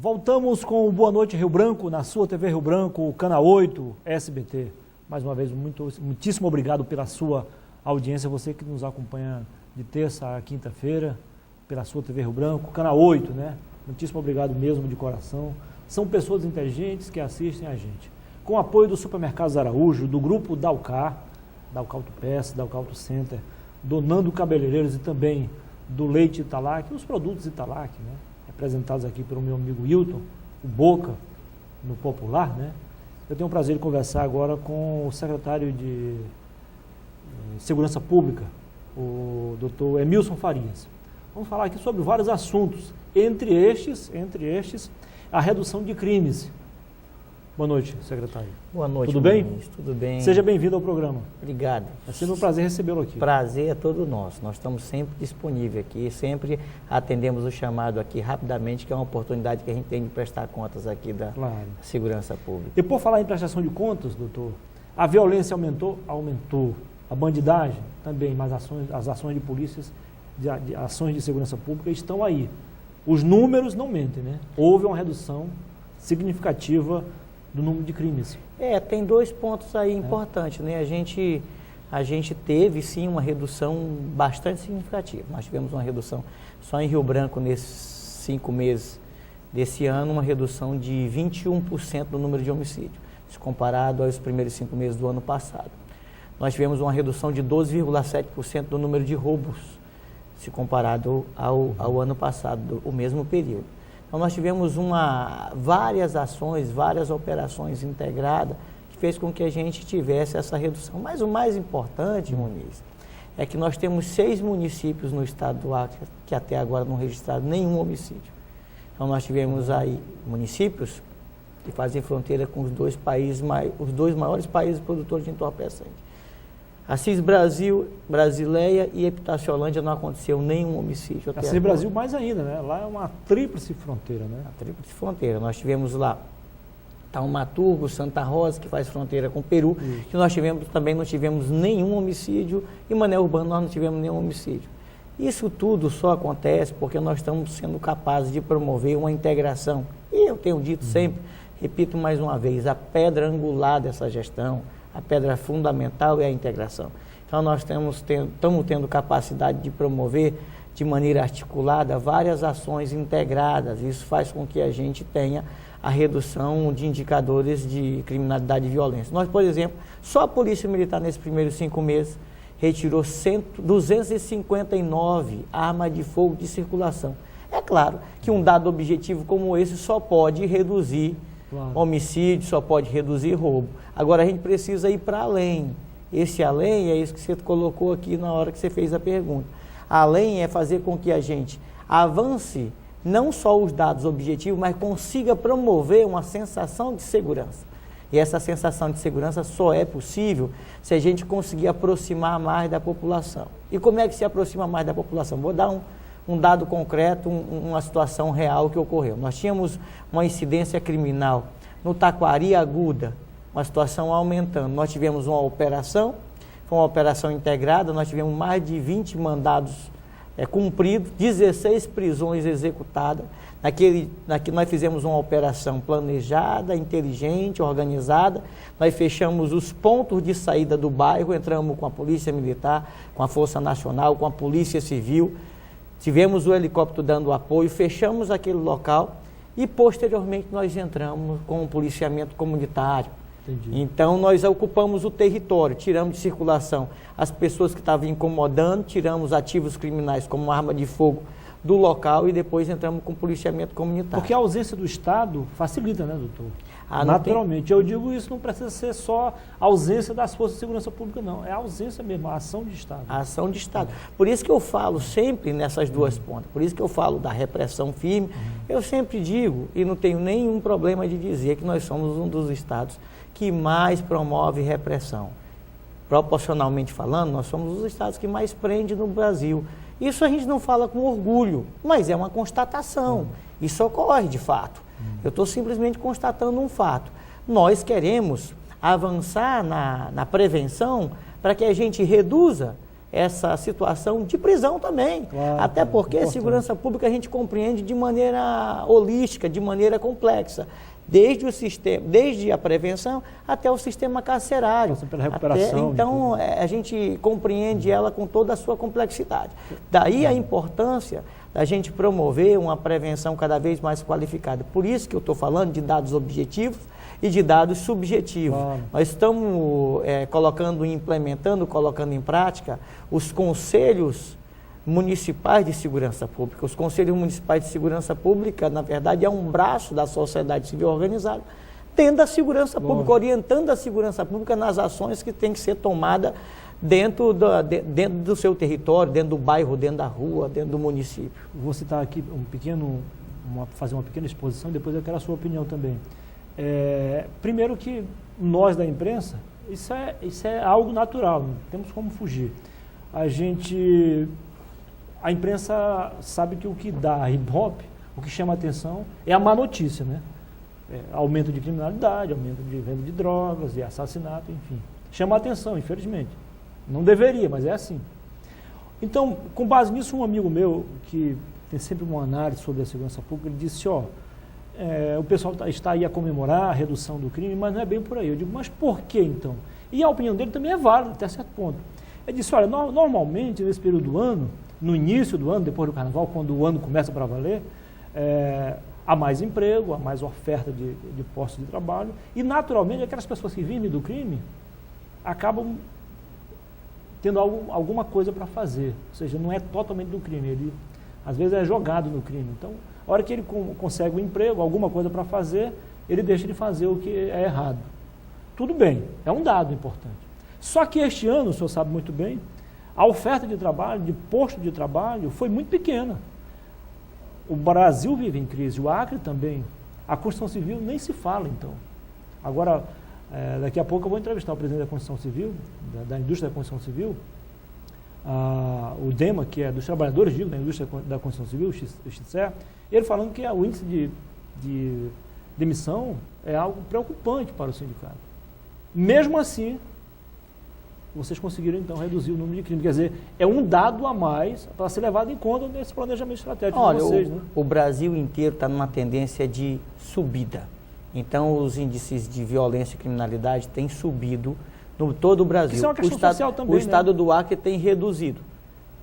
Voltamos com o Boa Noite Rio Branco, na sua TV Rio Branco, Canal 8, SBT. Mais uma vez, muitíssimo obrigado pela sua audiência, você que nos acompanha de terça a quinta-feira, pela sua TV Rio Branco, Canal 8, né? Muitíssimo obrigado mesmo, de coração. São pessoas inteligentes que assistem a gente. Com o apoio do Supermercados Araújo, do Grupo Dalcar, Dalcar Autopeças, Dalcar Auto Center, do Nando Cabeleireiros e também do Leite Italac, os produtos Italac, né? Representados aqui pelo meu amigo Hilton, o Boca, no Popular, né? Eu tenho o prazer de conversar agora com o secretário de Segurança Pública, o doutor Emilson Farias. Vamos falar aqui sobre vários assuntos, entre estes, a redução de crimes. Boa noite, secretário. Boa noite, tudo bem? Ministro, tudo bem. Seja bem-vindo ao programa. Obrigado. É sempre um prazer recebê-lo aqui. Prazer é todo nosso. Nós estamos sempre disponíveis aqui, sempre atendemos o chamado aqui rapidamente, que é uma oportunidade que a gente tem de prestar contas aqui da segurança pública. E por falar em prestação de contas, doutor, a violência aumentou? Aumentou. A bandidagem também, mas as ações de polícias, de ações de segurança pública estão aí. Os números não mentem, né? Houve uma redução significativa do número de crimes. Tem dois pontos aí importantes, né? A gente teve sim uma redução bastante significativa. Nós tivemos uma redução só em Rio Branco nesses 5 meses desse ano, uma redução de 21% do número de homicídios, se comparado aos primeiros 5 meses do ano passado. Nós tivemos uma redução de 12,7% do número de roubos, se comparado ao ano passado, o mesmo período. Então, nós tivemos várias ações, várias operações integradas, que fez com que a gente tivesse essa redução. Mas o mais importante, Muniz, é que nós temos 6 municípios no estado do Acre que até agora não registraram nenhum homicídio. Então, nós tivemos aí municípios que fazem fronteira com os dois maiores países produtores de entorpecente. Assis Brasil, Brasileia e Epitaciolândia não aconteceu nenhum homicídio até Assis agora. Brasil mais ainda, né? Lá é uma tríplice fronteira, né? A tríplice fronteira. Nós tivemos lá Taumaturgo, Santa Rosa, que faz fronteira com o Peru, que nós também não tivemos nenhum homicídio, e Mané Urbano nós não tivemos nenhum homicídio. Isso tudo só acontece porque nós estamos sendo capazes de promover uma integração. E eu tenho dito sempre, repito mais uma vez, a pedra angular dessa gestão, a pedra fundamental é a integração. Então, nós estamos tendo capacidade de promover de maneira articulada várias ações integradas. Isso faz com que a gente tenha a redução de indicadores de criminalidade e violência. Nós, por exemplo, só a Polícia Militar nesses primeiros 5 meses retirou 259 armas de fogo de circulação. É claro que um dado objetivo como esse só pode reduzir homicídio, só pode reduzir roubo. Agora, a gente precisa ir para além. Esse além é isso que você colocou aqui na hora que você fez a pergunta. Além é fazer com que a gente avance não só os dados objetivos, mas consiga promover uma sensação de segurança. E essa sensação de segurança só é possível se a gente conseguir aproximar mais da população. E como é que se aproxima mais da população? Vou dar um dado concreto, uma situação real que ocorreu. Nós tínhamos uma incidência criminal no Taquari Aguda, uma situação aumentando. Nós tivemos uma operação, foi uma operação integrada, nós tivemos mais de 20 mandados cumpridos, 16 prisões executadas. Nós fizemos uma operação planejada, inteligente, organizada. Nós fechamos os pontos de saída do bairro, entramos com a Polícia Militar, com a Força Nacional, com a Polícia Civil. Tivemos o helicóptero dando apoio, fechamos aquele local e, posteriormente, nós entramos com o policiamento comunitário. Entendi. Então, nós ocupamos o território, tiramos de circulação as pessoas que estavam incomodando, tiramos ativos criminais como arma de fogo do local e depois entramos com o policiamento comunitário. Porque a ausência do Estado facilita, né, doutor? Naturalmente. Eu digo isso, não precisa ser só a ausência das forças de segurança pública, não. É a ausência mesmo, a ação de Estado. A ação de Estado. Por isso que eu falo sempre nessas duas pontas, por isso que eu falo da repressão firme. Eu sempre digo, e não tenho nenhum problema de dizer, que nós somos um dos estados que mais promove repressão. Proporcionalmente falando, nós somos os estados que mais prende no Brasil. Isso a gente não fala com orgulho, mas é uma constatação. Isso ocorre de fato. Eu estou simplesmente constatando um fato. Nós queremos avançar na prevenção para que a gente reduza essa situação de prisão também. Claro, até porque importante. Segurança pública a gente compreende de maneira holística, de maneira complexa. Desde o sistema, desde a prevenção até o sistema carcerário. Pela recuperação. Então, a gente compreende ela com toda a sua complexidade. Daí a importância da gente promover uma prevenção cada vez mais qualificada. Por isso que eu estou falando de dados objetivos e de dados subjetivos. Claro. Nós estamos colocando em prática os conselhos municipais de segurança pública. Os conselhos municipais de segurança pública, na verdade, é um braço da sociedade civil organizada, tendo a segurança pública, orientando a segurança pública nas ações que tem que ser tomada dentro do seu território, dentro do bairro, dentro da rua, dentro do município. Vou citar aqui fazer uma pequena exposição, depois eu quero a sua opinião também. Primeiro que nós da imprensa, isso é algo natural, não temos como fugir. A imprensa sabe que o que dá Ibope, o que chama a atenção é a má notícia, né? Aumento de criminalidade, aumento de venda de drogas e assassinato, enfim. Chama a atenção, infelizmente. Não deveria, mas é assim. Então, com base nisso, um amigo meu, que tem sempre uma análise sobre a segurança pública, ele disse, o pessoal está aí a comemorar a redução do crime, mas não é bem por aí. Eu digo, mas por que então? E a opinião dele também é válida, até certo ponto. Ele disse, olha, normalmente, nesse período do ano, no início do ano, depois do carnaval, quando o ano começa para valer, há mais emprego, há mais oferta de postos de trabalho e, naturalmente, aquelas pessoas que vivem do crime acabam tendo alguma coisa para fazer. Ou seja, não é totalmente do crime, ele às vezes é jogado no crime. Então, a hora que ele consegue um emprego, alguma coisa para fazer, ele deixa de fazer o que é errado. Tudo bem, é um dado importante. Só que este ano, o senhor sabe muito bem, a oferta de trabalho, de posto de trabalho, foi muito pequena. O Brasil vive em crise, o Acre também. A construção civil nem se fala, então. Agora, daqui a pouco eu vou entrevistar o presidente da construção civil, da indústria da construção civil, o DEMA, que é dos trabalhadores, digo, da indústria da construção civil, o XCE, ele falando que o índice de demissão é algo preocupante para o sindicato. Mesmo assim, vocês conseguiram, então, reduzir o número de crimes. Quer dizer, é um dado a mais para ser levado em conta nesse planejamento estratégico de vocês. O Brasil inteiro está numa tendência de subida. Então, os índices de violência e criminalidade têm subido no todo o Brasil. Isso é uma questão social também, o estado do Acre tem reduzido.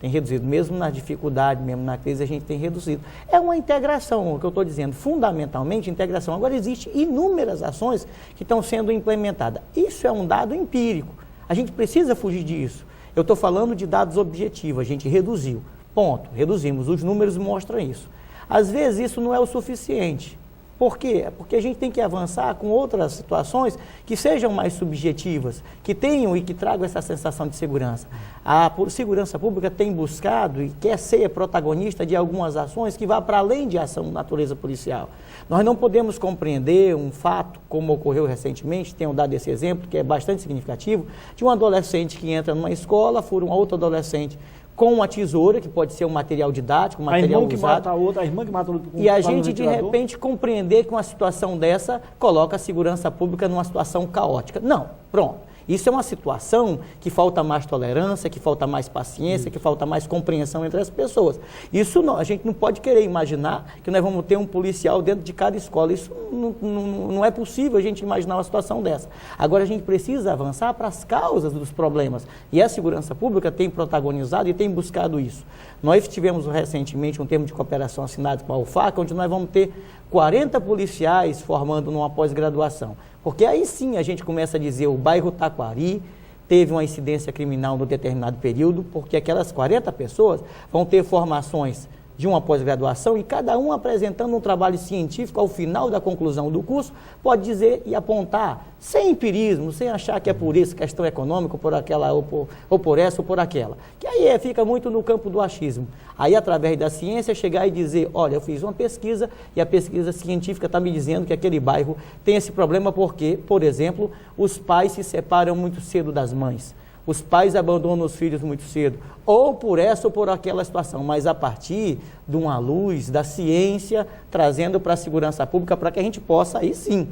Tem reduzido. Mesmo na dificuldade, mesmo na crise, a gente tem reduzido. É uma integração, o que eu estou dizendo, fundamentalmente integração. Agora, existem inúmeras ações que estão sendo implementadas. Isso é um dado empírico. A gente precisa fugir disso. Eu estou falando de dados objetivos, a gente reduziu. Ponto, reduzimos. Os números mostram isso. Às vezes isso não é o suficiente. Por quê? Porque a gente tem que avançar com outras situações que sejam mais subjetivas, que tenham e que tragam essa sensação de segurança. A segurança pública tem buscado e quer ser protagonista de algumas ações que vá para além de ação de natureza policial. Nós não podemos compreender um fato, como ocorreu recentemente, tenho dado esse exemplo, que é bastante significativo, de um adolescente que entra numa escola, fura um outro adolescente com uma tesoura, que pode ser um material didático, um material usado. A irmã que mata a outra. E a gente, de repente, compreender que uma situação dessa coloca a segurança pública numa situação caótica. Não, pronto. Isso é uma situação que falta mais tolerância, que falta mais paciência, que falta mais compreensão entre as pessoas. Isso não, a gente não pode querer imaginar que nós vamos ter um policial dentro de cada escola. Isso não é possível a gente imaginar uma situação dessa. Agora a gente precisa avançar para as causas dos problemas. E a segurança pública tem protagonizado e tem buscado isso. Nós tivemos recentemente um termo de cooperação assinado com a UFAC, onde nós vamos ter 40 policiais formando numa pós-graduação. Porque aí sim a gente começa a dizer o bairro Taquari teve uma incidência criminal no determinado período, porque aquelas 40 pessoas vão ter formações de uma pós-graduação e cada um apresentando um trabalho científico ao final da conclusão do curso, pode dizer e apontar, sem empirismo, sem achar que é por isso, questão econômica, ou por aquela, ou por essa, ou por aquela. Que aí fica muito no campo do achismo. Aí, através da ciência, chegar e dizer, olha, eu fiz uma pesquisa e a pesquisa científica está me dizendo que aquele bairro tem esse problema porque, por exemplo, os pais se separam muito cedo das mães. Os pais abandonam os filhos muito cedo, ou por essa ou por aquela situação, mas a partir de uma luz da ciência, trazendo para a segurança pública, para que a gente possa, aí sim,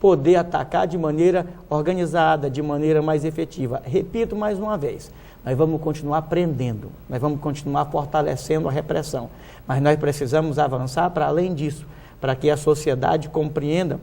poder atacar de maneira organizada, de maneira mais efetiva. Repito mais uma vez, nós vamos continuar aprendendo, nós vamos continuar fortalecendo a repressão, mas nós precisamos avançar para além disso, para que a sociedade compreenda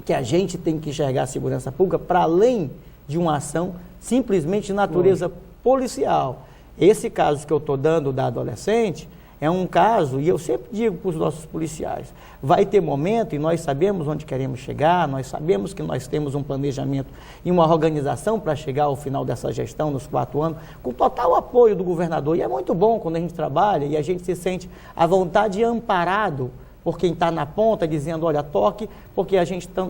que a gente tem que enxergar a segurança pública para além de uma ação simplesmente de natureza policial. Esse caso que eu estou dando da adolescente é um caso, e eu sempre digo para os nossos policiais, vai ter momento, e nós sabemos onde queremos chegar, nós sabemos que nós temos um planejamento e uma organização para chegar ao final dessa gestão, nos 4 anos, com total apoio do governador. E é muito bom quando a gente trabalha e a gente se sente à vontade e amparado por quem está na ponta, dizendo, olha, toque, porque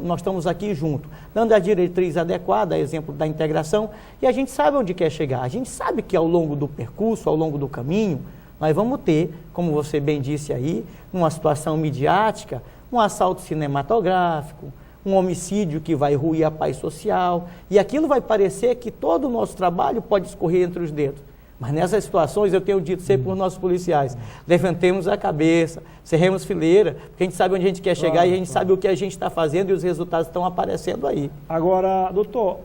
nós estamos aqui junto, dando a diretriz adequada, exemplo da integração, e a gente sabe onde quer chegar. A gente sabe que ao longo do percurso, ao longo do caminho, nós vamos ter, como você bem disse aí, numa situação midiática, um assalto cinematográfico, um homicídio que vai ruir a paz social, e aquilo vai parecer que todo o nosso trabalho pode escorrer entre os dedos. Mas nessas situações, eu tenho dito sempre para os nossos policiais, levantemos a cabeça, cerremos fileira, porque a gente sabe onde a gente quer chegar e a gente sabe o que a gente está fazendo e os resultados estão aparecendo aí. Agora, doutor,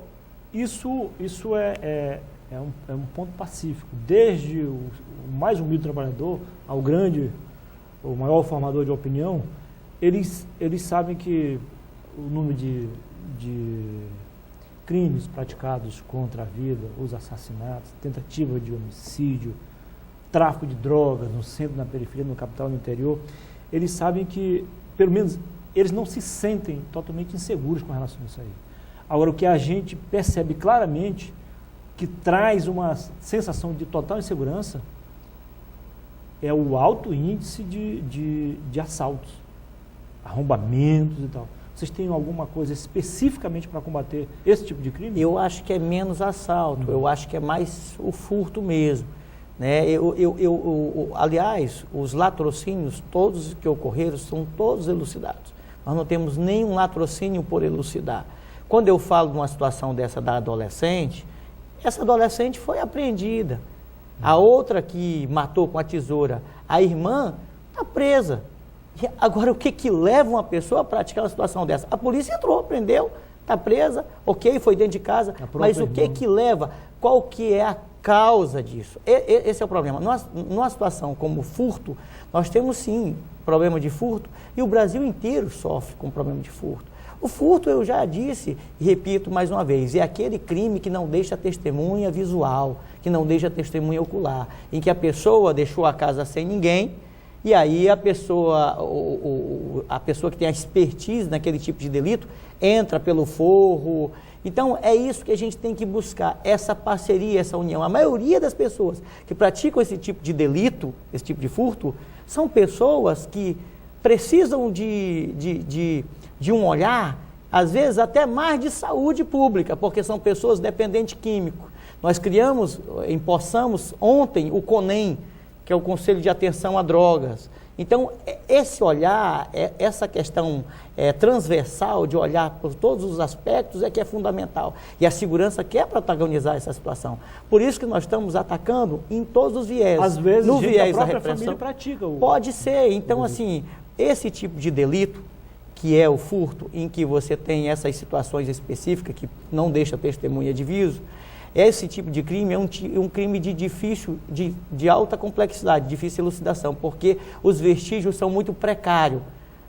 isso é um ponto pacífico. Desde o mais humilde trabalhador ao o maior formador de opinião, eles sabem que o número de crimes praticados contra a vida, os assassinatos, tentativa de homicídio, tráfico de drogas no centro, na periferia, no capital, no interior, eles sabem que, pelo menos, eles não se sentem totalmente inseguros com relação a isso aí. Agora, o que a gente percebe claramente, que traz uma sensação de total insegurança, é o alto índice de assaltos, arrombamentos e tal. Vocês têm alguma coisa especificamente para combater esse tipo de crime? Eu acho que é menos assalto, eu acho que é mais o furto mesmo. Né? Aliás, os latrocínios, todos que ocorreram, são todos elucidados. Nós não temos nenhum latrocínio por elucidar. Quando eu falo de uma situação dessa da adolescente, essa adolescente foi apreendida. A outra que matou com a tesoura, a irmã, está presa. Agora, o que leva uma pessoa a praticar uma situação dessa? A polícia entrou, prendeu, está presa, ok, foi dentro de casa, mas o que leva? Qual que é a causa disso? Esse é o problema. Numa situação como furto, nós temos sim problema de furto e o Brasil inteiro sofre com problema de furto. O furto, eu já disse e repito mais uma vez, é aquele crime que não deixa testemunha visual, que não deixa testemunha ocular, em que a pessoa deixou a casa sem ninguém. E aí a pessoa que tem a expertise naquele tipo de delito, entra pelo forro. Então, é isso que a gente tem que buscar, essa parceria, essa união. A maioria das pessoas que praticam esse tipo de delito, esse tipo de furto, são pessoas que precisam de um olhar, às vezes até mais de saúde pública, porque são pessoas dependentes químicos. Nós empossamos ontem o CONEM, que é o Conselho de Atenção a Drogas. Então, esse olhar, essa questão transversal de olhar por todos os aspectos é que é fundamental. E a segurança quer protagonizar essa situação. Por isso que nós estamos atacando em todos os viés. Às vezes, no viés a da própria repressão, família pratica. Pode ser. Então, assim, esse tipo de delito, que é o furto, em que você tem essas situações específicas que não deixa testemunha de viso, esse tipo de crime é um crime de alta complexidade, difícil elucidação, porque os vestígios são muito precários.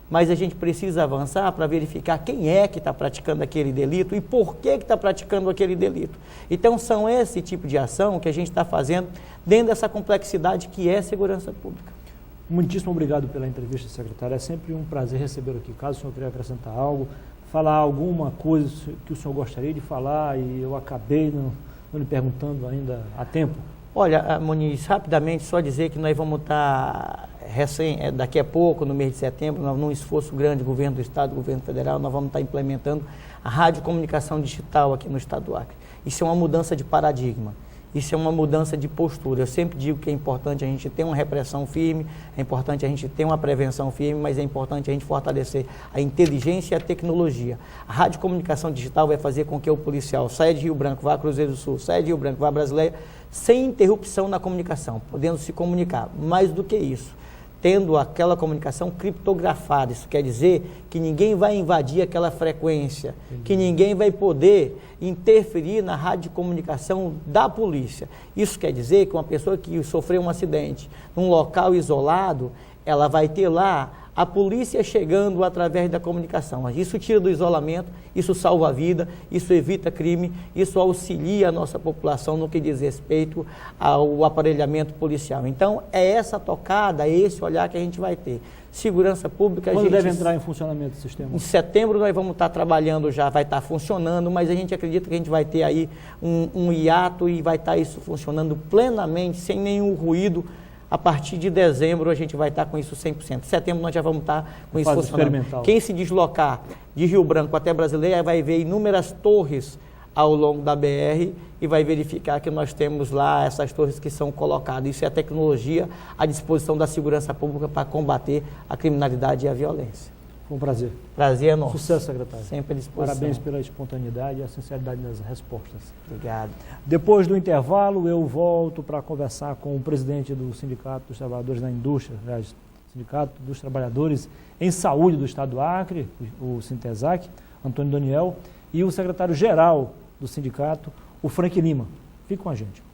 Mas a gente precisa avançar para verificar quem é que está praticando aquele delito e por que está praticando aquele delito. Então, são esse tipo de ação que a gente está fazendo dentro dessa complexidade que é segurança pública. Muitíssimo obrigado pela entrevista, secretário. É sempre um prazer recebê-lo aqui. Caso o senhor queira acrescentar algo, falar alguma coisa que o senhor gostaria de falar e eu acabei não lhe perguntando ainda a tempo. Olha, Muniz, rapidamente só dizer que nós vamos estar daqui a pouco, no mês de setembro, num esforço grande do governo do Estado, do governo federal, nós vamos estar implementando a radiocomunicação digital aqui no Estado do Acre. Isso é uma mudança de paradigma. Isso é uma mudança de postura. Eu sempre digo que é importante a gente ter uma repressão firme, é importante a gente ter uma prevenção firme, mas é importante a gente fortalecer a inteligência e a tecnologia. A radiocomunicação digital vai fazer com que o policial saia de Rio Branco, vá a Cruzeiro do Sul, saia de Rio Branco, vá a Brasileia, sem interrupção na comunicação, podendo se comunicar. Mais do que isso, tendo aquela comunicação criptografada. Isso quer dizer que ninguém vai invadir aquela frequência, que ninguém vai poder interferir na radiocomunicação da polícia. Isso quer dizer que uma pessoa que sofreu um acidente num local isolado, ela vai ter lá a polícia chegando através da comunicação. Isso tira do isolamento, isso salva a vida, isso evita crime, isso auxilia a nossa população no que diz respeito ao aparelhamento policial. Então, é essa tocada, é esse olhar que a gente vai ter. Segurança pública... Quando deve entrar em funcionamento o sistema? Em setembro nós vamos estar trabalhando já, vai estar funcionando, mas a gente acredita que a gente vai ter aí um hiato e vai estar isso funcionando plenamente, sem nenhum ruído. A partir de dezembro a gente vai estar com isso 100%. Em setembro nós já vamos estar com isso funcionando. Quem se deslocar de Rio Branco até Brasileira vai ver inúmeras torres ao longo da BR e vai verificar que nós temos lá essas torres que são colocadas. Isso é a tecnologia à disposição da segurança pública para combater a criminalidade e a violência. Foi um prazer. Prazer é nosso. Sucesso, secretário. Sempre à disposição. Parabéns pela espontaneidade e a sinceridade das respostas. Obrigado. Depois do intervalo, eu volto para conversar com o presidente do Sindicato dos Trabalhadores da Indústria, aliás, Sindicato dos Trabalhadores em Saúde do Estado do Acre, o Sintesac, Antônio Daniel, e o secretário-geral do sindicato, o Frank Lima. Fique com a gente.